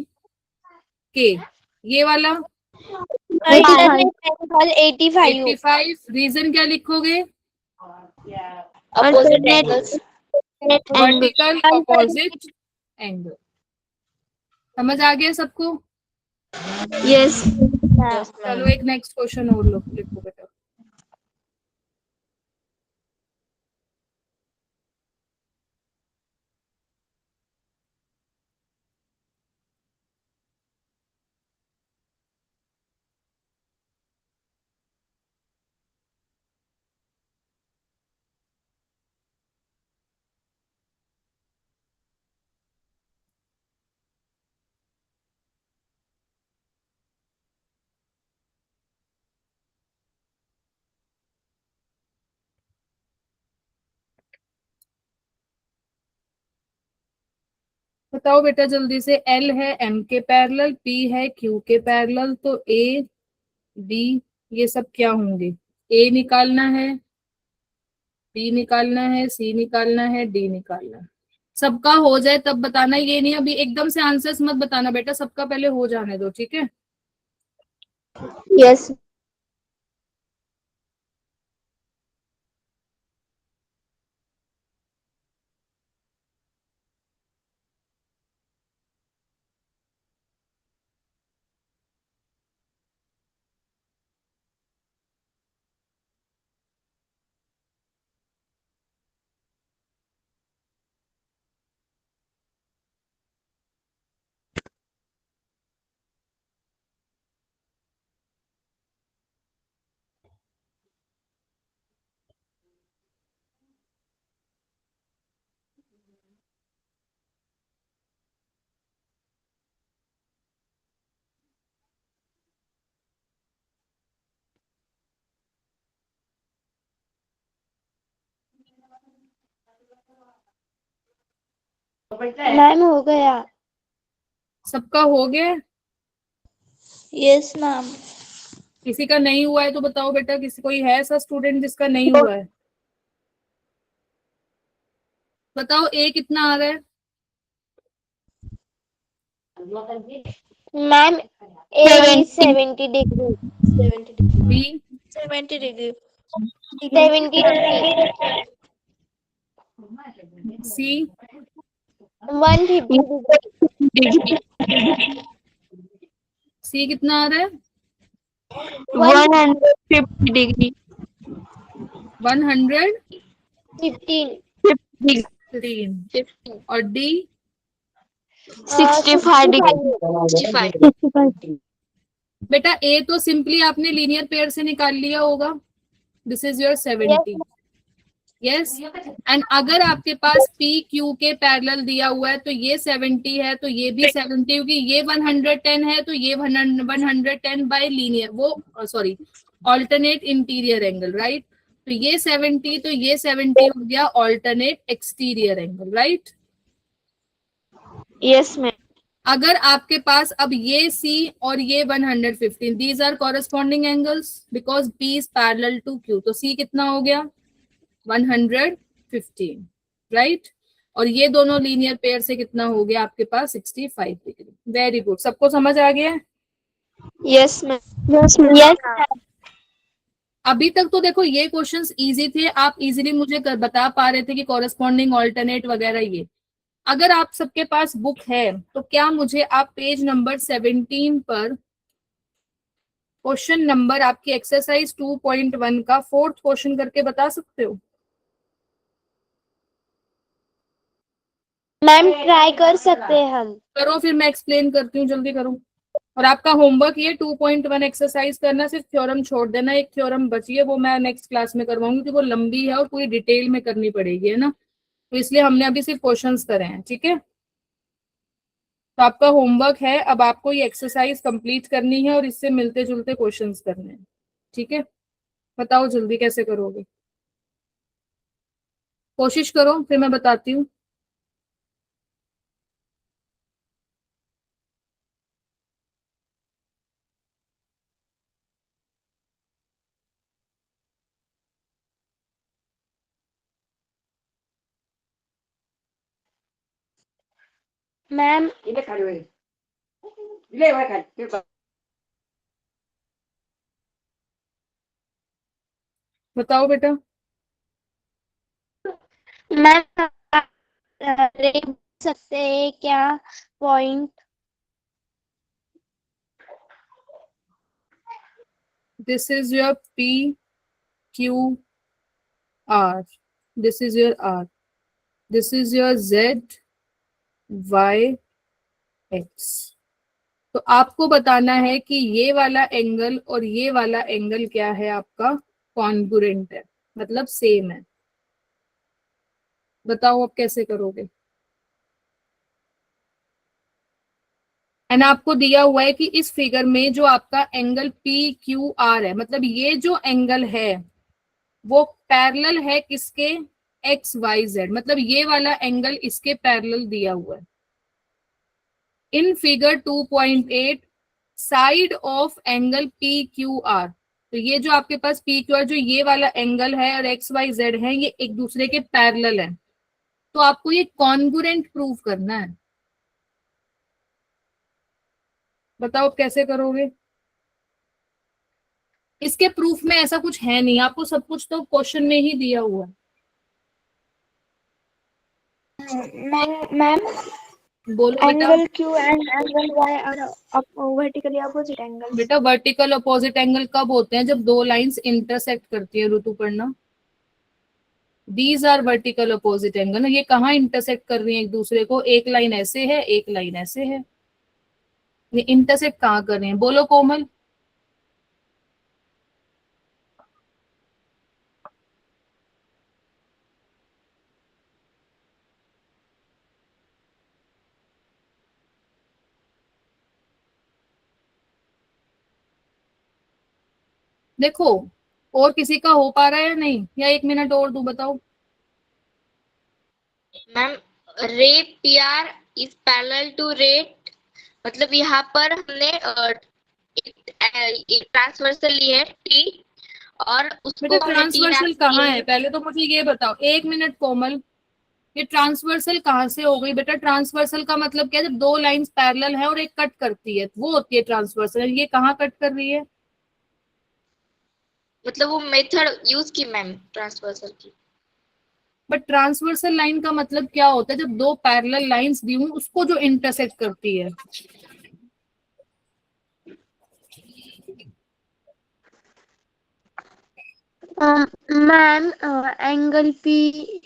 ये वाला अल्टरनेट एंगल 85। 85। रीजन क्या लिखोगे, opposite angles vertical opposite angle. समझ आ गया सबको। यस। yes चलो ma'am एक नेक्स्ट क्वेश्चन और लिखो बेटा। बताओ बेटा जल्दी से, L है M के पैरेलल, P है Q के पैरेलल, तो A B ये सब क्या होंगे, A निकालना है, B निकालना है, C निकालना है, D निकालना है। सबका हो जाए तब बताना, ये नहीं अभी एकदम से आंसर्स मत बताना बेटा, सबका पहले हो जाने दो, ठीक है। यस। मैम हो गया। सबका हो गया? Yes ma'am. किसी का नहीं हुआ है तो बताओ बेटा, किसी कोई है ऐसा स्टूडेंट जिसका नहीं हुआ है? बताओ ए कितना आ रहा है? Ma'am A 70 degree. B 70 degree. 70 degree. C 150 degree. C कितना आ रहा है? 150 डिग्री। 15 115। और डी 65 डिग्री। 65। बेटा ए तो सिंपली आपने लीनियर पेयर से निकाल लिया होगा। This is your 70। Yes. And अगर आपके पास पी क्यू के पैरेलल दिया हुआ है तो ये 70 है, तो ये भी 70, क्योंकि ये 110 है तो ये 110 बाय लीनियर, वो sorry alternate interior angle, right. तो ये 70, तो ये 70 हो गया alternate exterior angle, right. Yes ma'am. अगर आपके पास अब ये C और ये 115, these are corresponding angles because P is parallel to Q, तो C कितना हो गया? 115, राइट। और ये दोनों लीनियर पेयर से कितना हो गया आपके पास? 65 डिग्री। वेरी गुड, सबको समझ आ गया? Yes ma'am. यस। अभी तक तो देखो ये क्वेश्चंस इजी थे, आप इजीली मुझे बता पा रहे थे कि कॉरेस्पॉन्डिंग ऑल्टरनेट वगैरह ये। अगर आप सबके पास बुक है तो क्या मुझे आप पेज नंबर 17 पर क्वेश्चन नंबर आपकी एक्सरसाइज 2.1 का 4th क्वेश्चन करके बता सकते हो? मैम ट्राई कर सकते हैं हम। करो, फिर मैं एक्सप्लेन करती हूँ, जल्दी करो। और आपका होमवर्क ये 2.1 एक्सरसाइज करना, सिर्फ थ्योरम छोड़ देना, एक थ्योरम बची है वो मैं नेक्स्ट क्लास में करवाऊंगी क्योंकि वो लंबी है और पूरी डिटेल में करनी पड़ेगी, है ना। तो इसलिए हमने अभी सिर्फ क्वेश्चंस करे हैं, ठीक है। तो आपका होमवर्क है, अब आपको ये एक्सरसाइज कंप्लीट करनी है और इससे मिलते जुलते क्वेश्चंस करने हैं, ठीक है। बताओ जल्दी कैसे करोगे, कोशिश करो, फिर मैं बताती हूँ। मैम बताओ बेटा। मैम रेट सकते हैं क्या point? This is your P Q R, this is your R, this is your Z Y X। तो आपको बताना है कि ये वाला एंगल और ये वाला एंगल क्या है आपका? कॉन्ग्रुएंट है, मतलब सेम है। बताओ अब कैसे करोगे। एंड आपको दिया हुआ है कि इस फिगर में जो आपका एंगल पी क्यू आर है, मतलब ये जो एंगल है वो पैरेलल है किसके? एक्स वाई जेड, मतलब ये वाला एंगल इसके पैरेलल दिया हुआ है। In figure 2.8 side of angle P Q are, तो ये जो आपके पास पी क्यू आर, जो ये वाला एंगल है और एक्स वाई जेड है, ये एक दूसरे के पैरेलल है। तो आपको ये कॉन्ग्रुएंट प्रूव करना है। बताओ अब कैसे करोगे। इसके प्रूफ में ऐसा कुछ है नहीं, आपको सब कुछ तो क्वेश्चन में ही दिया हुआ है। मैम बोलो बेटा। Angle Q and angle Y are vertically opposite angle. बेटा वर्टिकल अपोजिट एंगल कब होते हैं? जब दो लाइंस इंटरसेक्ट करती है Rituparna. These are vertical opposite angle. ये कहाँ इंटरसेक्ट कर रही है एक दूसरे को? एक लाइन ऐसे है, एक लाइन ऐसे है, ये इंटरसेक्ट कहाँ कर रहे हैं? बोलो कोमल। देखो और किसी का हो पा रहा है या नहीं, या 1 मिनट और दूं? बताओ। मैम रे PR इज पैरेलल टू रे, मतलब यहाँ पर हमने एक ट्रांसवर्सल ली है T और उसको बेटा हमने ट्रांसवर्सल कहाँ है, पहले तो मुझे ये बताओ, एक मिनट कोमल, ये ट्रांसवर्सल कहाँ से हो गई बेटा? ट्रांसवर्सल का मतलब क्या है? जब दो लाइंस पैरेलल है और एक कट करती है वो होती है ट्रांसवर्सल। ये कहाँ कट कर रही है? मतलब वो मेथड यूज की मैम ट्रांसवर्सल की। बट ट्रांसवर्सल लाइन का मतलब क्या होता है? जब दो पैरेलल लाइंस दी हुई उसको जो इंटरसेक्ट करती है। मैम एंगल पी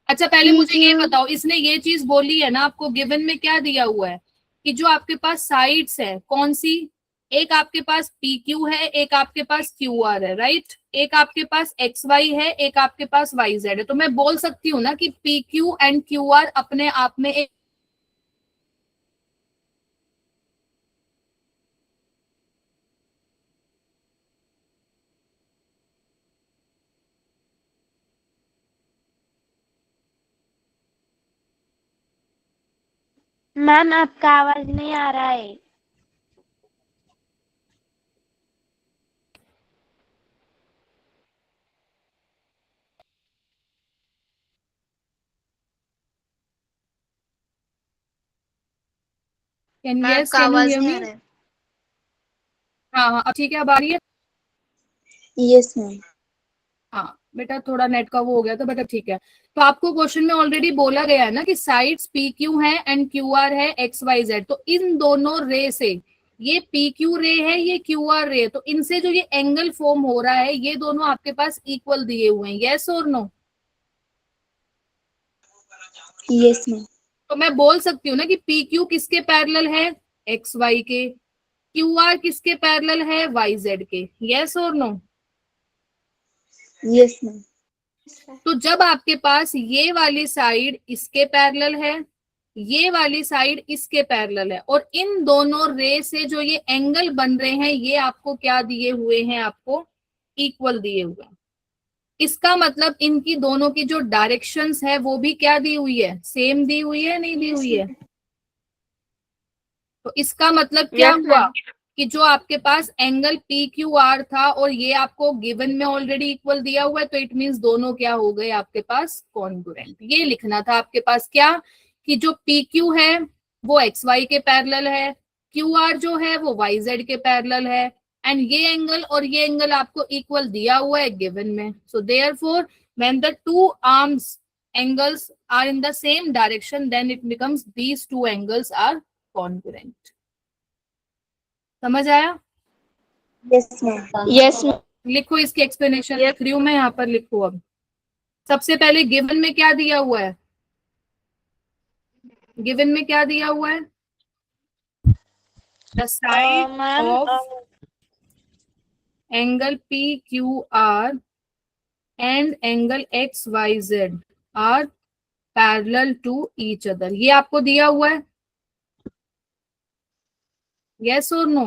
अच्छा पहले मुझे ये PQ बताओ, इसने ये चीज बोली है ना आपको, गिवन में क्या दिया हुआ है कि जो आपके पास साइड्स है कौन सी, एक आपके पास पी क्यू है, एक आपके पास क्यू आर है, राइट? एक आपके पास एक्स वाई है, एक आपके पास वाई जेड है। तो मैं बोल सकती हूँ ना कि P Q and Q are अपने आप में एक मैम आपका आवाज नहीं आ रहा है। कैन मैम यस आपका कैन यू आवाज हियर नहीं मी? आ रहा है। हाँ हाँ अब ठीक है, अब आ रही है। Yes ma'am. हाँ बेटा थोड़ा नेट का वो हो गया था बेटा, ठीक है। तो आपको क्वेश्चन में ऑलरेडी बोला गया है ना कि साइड्स पी क्यू है एंड क्यू आर है एक्स वाई जेड। तो इन दोनों रे से, ये पी क्यू रे है, ये क्यू आर रे है, तो इनसे जो ये एंगल फॉर्म हो रहा है ये दोनों आपके पास इक्वल दिए हुए हैं, यस और नो? Yes ma'am. तो मैं बोल सकती हूँ ना कि पी क्यू किसके पैरेलल है? एक्स वाई के। क्यू आर किसके पैरेलल है? वाई जेड के। यस और नो? Yes ma'am. तो जब आपके पास ये वाली साइड इसके पैरेलल है, ये वाली साइड इसके पैरेलल है, और इन दोनों रे से जो ये एंगल बन रहे हैं ये आपको क्या दिए हुए हैं? आपको इक्वल दिए हुए हैं। इसका मतलब इनकी दोनों की जो डायरेक्शंस है वो भी क्या दी हुई है? सेम दी हुई है, नहीं दी हुई है? तो इसका मतलब क्या यस हुआ मैम। कि जो आपके पास एंगल पी क्यू आर था और ये आपको गिवन में ऑलरेडी इक्वल दिया हुआ है, तो इट मींस दोनों क्या हो गए आपके पास? कॉन्ग्रुएंट। ये लिखना था आपके पास क्या, कि जो पी क्यू है वो एक्स वाई के पैरेलल है, क्यू आर जो है वो वाई जेड के पैरेलल है, एंड ये एंगल और ये एंगल आपको इक्वल दिया हुआ है गिवन में। So therefore when the two arms angles are in the same direction then it becomes these two angles are congruent। समझ आया? Yes ma'am. Yes ma'am. लिखो इसकी एक्सप्लेनेशन लिख रही हूं मैं, यहाँ पर लिखो। अब सबसे पहले गिवन में क्या दिया हुआ है? गिवन में क्या दिया हुआ है? The side ma'am of angle P Q R and angle X Y Z are parallel to each other. ये आपको दिया हुआ है, यस और नो?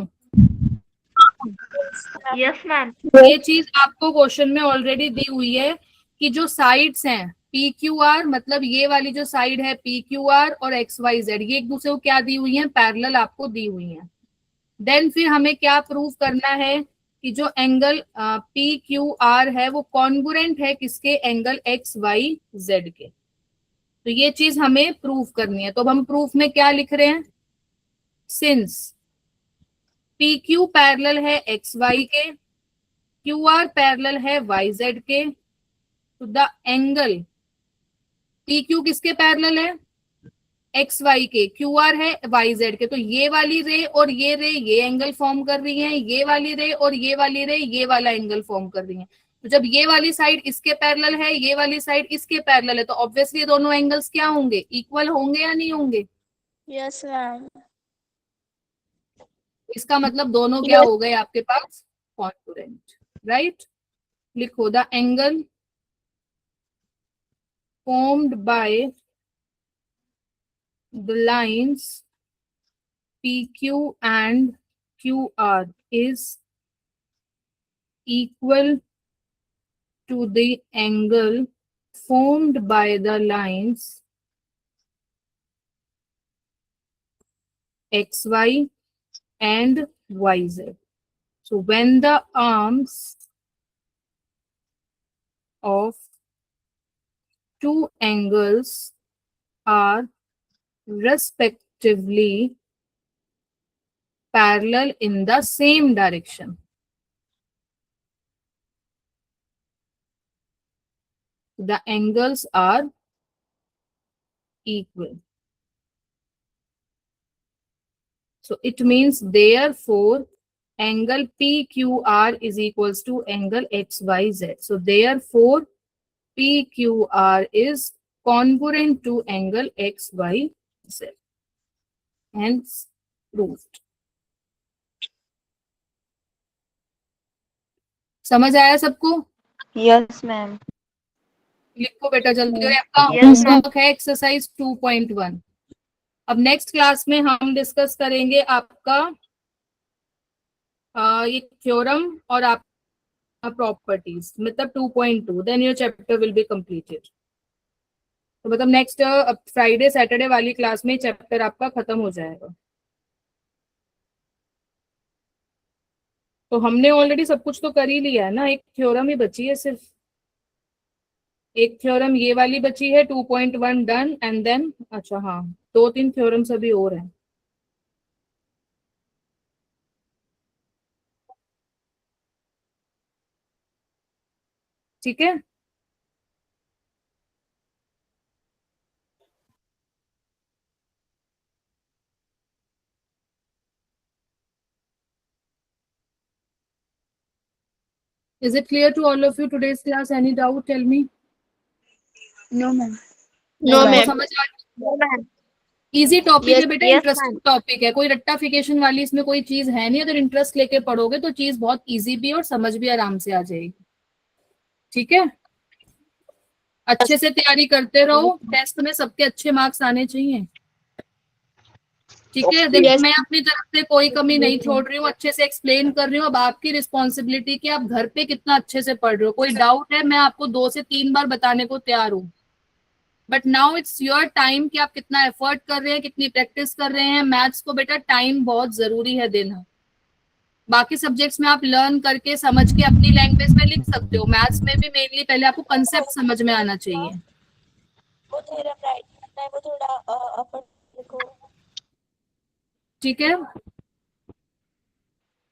Yes ma'am. ये चीज आपको क्वेश्चन में ऑलरेडी दी हुई है कि जो साइड्स हैं पी क्यू आर, मतलब ये वाली जो साइड है पी क्यू आर और एक्स वाई जेड, ये एक दूसरे को क्या दी हुई है? पैरेलल आपको दी हुई है। देन फिर हमें क्या प्रूव करना है कि जो एंगल पी क्यू आर है वो कॉन्ग्रुएंट है किसके? एंगल एक्स वाई जेड के। तो ये चीज हमें प्रूव करनी है। तो अब हम प्रूफ में क्या लिख रहे हैं? सिंस पी क्यू पैरेलल है एक्स वाई के, क्यू आर पैरेलल है वाई जेड के, तो द एंगल पी क्यू किसके पैरेलल है? एक्स वाई के। क्यू आर है वाई जेड के। तो ये वाली रे और ये रे ये एंगल फॉर्म कर रही है, ये वाली रे और ये वाली रे ये वाला एंगल फॉर्म कर रही है। तो जब ये वाली साइड इसके पैरेलल है, ये वाली साइड इसके पैरेलल है, तो ऑब्वियसली दोनों एंगल्स क्या होंगे? इक्वल होंगे या नहीं होंगे? Yes ma'am. इसका मतलब दोनों क्या हो गए आपके पास? Congruent, right? लिखो the angle formed by the lines PQ and QR is equal to the angle formed by the lines XY and YZ. So when the arms of two angles are respectively parallel in the same direction, the angles are equal. So it means therefore angle PQR is equals to angle XYZ. So therefore PQR is congruent to angle XYZ. Hence proved. समझ आया सबको? Yes ma'am. लिखो बेटा जल्दी, और आपका Yes, ma'am. Homework है exercise 2.1। अब नेक्स्ट क्लास में हम डिस्कस करेंगे आपका ये थ्योरम और आपका प्रॉपर्टीज, मतलब 2.2। Then your chapter will be completed. तो मतलब नेक्स्ट फ्राइडे सैटरडे वाली क्लास में चैप्टर आपका खत्म हो जाएगा। तो हमने ऑलरेडी सब कुछ तो कर ही लिया है ना, एक थ्योरम ही बची है सिर्फ। एक थ्योरम ये वाली बची है 2.1 डन, एंड देन अच्छा हाँ 2-3 थ्योरम्स अभी और हैं। ठीक है, is it clear to all of you today's class? Any doubt? Tell me. No, ma'am. No सबको मैम। समझ आ गया? इजी टॉपिक Yes, है बेटा, yes, इंटरेस्टिंग टॉपिक है, कोई रट्टाफिकेशन वाली इसमें कोई चीज है नहीं। अगर इंटरेस्ट लेके पढ़ोगे तो चीज बहुत इजी भी है और समझ भी आराम से आ जाएगी। ठीक है, अच्छे से तैयारी करते रहो, टेस्ट में सबके अच्छे मार्क्स आने चाहिए। ठीक है, देखो Yes. मैं अपनी तरफ से कोई कमी नहीं छोड़ रही हूँ, अच्छे से एक्सप्लेन कर रही हूँ। अब आपकी रिस्पॉन्सिबिलिटी कि आप घर पे कितना अच्छे से पढ़ रहे हो। कोई डाउट है, मैं आपको 2 से 3 बार बताने को तैयार हूँ, but now it's your time कि आप कितना एफर्ट कर रहे हैं, कितनी प्रैक्टिस कर रहे हैं। मैथ्स को बेटा टाइम बहुत जरूरी है देना। बाकी सब्जेक्ट्स में आप लर्न करके समझ के अपनी लैंग्वेज में लिख सकते हो, मैथ्स में भी मेनली पहले आपको कंसेप्ट समझ में आना चाहिए। वो थ्योरम राइट करना है, वो थोड़ा अपन लिखो। ठीक है,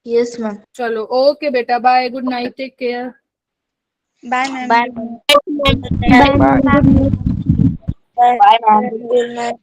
Yes, ma'am. चलो ओके बेटा, bye, good night, take care. Bye, ma'am. Bye. Bye, ma'am. Bye ma'am. Good night.